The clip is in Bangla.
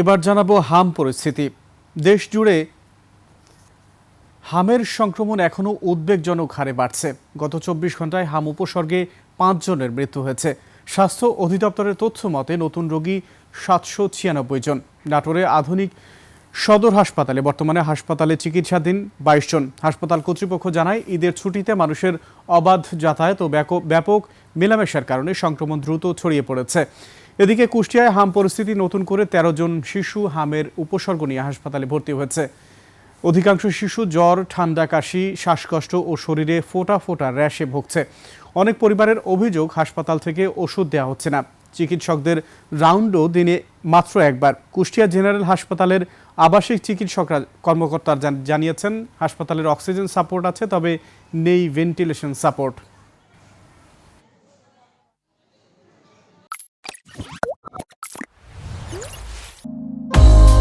এবার জানাবো হাম পরিস্থিতি। দেশ জুড়ে হামের সংক্রমণ এখনও উদ্বেগজনক হারে বাড়ছে। গত ২৪ ঘন্টায় হাম উপসর্গে ৫ জনের মৃত্যু হয়েছে। স্বাস্থ্য অধিদপ্তরের তথ্য মতে নতুন রোগী ৭৯৬ জন। নাটোরে আধুনিক সদর হাসপাতালে বর্তমানে হাসপাতালে চিকিৎসাধীন ২২ জন। হাসপাতাল কর্তৃপক্ষ জানায়, ঈদের ছুটিতে মানুষের অবাধ যাতায়াত ও ব্যাপক মেলামেশার কারণে সংক্রমণ দ্রুত ছড়িয়ে পড়েছে। এদিকে কুষ্টিয়ায় হাম পরিস্থিতি, নতুন করে ১৩ জন শিশু হামের উপসর্গ নিয়ে হাসপাতালে ভর্তি হয়েছে। অধিকাংশ শিশু জ্বর, ঠান্ডা, কাশি, শ্বাসকষ্ট ও শরীরে ফোঁটা ফোঁটা র্যাশে ভুগছে। অনেক পরিবারের অভিযোগ, হাসপাতাল থেকে ওষুধ দেওয়া হচ্ছে না। চিকিৎসকদের রাউন্ডও দিনে মাত্র একবার। কুষ্টিয়া জেনারেল হাসপাতালের আবাসিক চিকিৎসকরা কর্মকর্তারা জানিয়েছেন, হাসপাতালের অক্সিজেন সাপোর্ট আছে, তবে নেই ভেন্টিলেশন সাপোর্ট।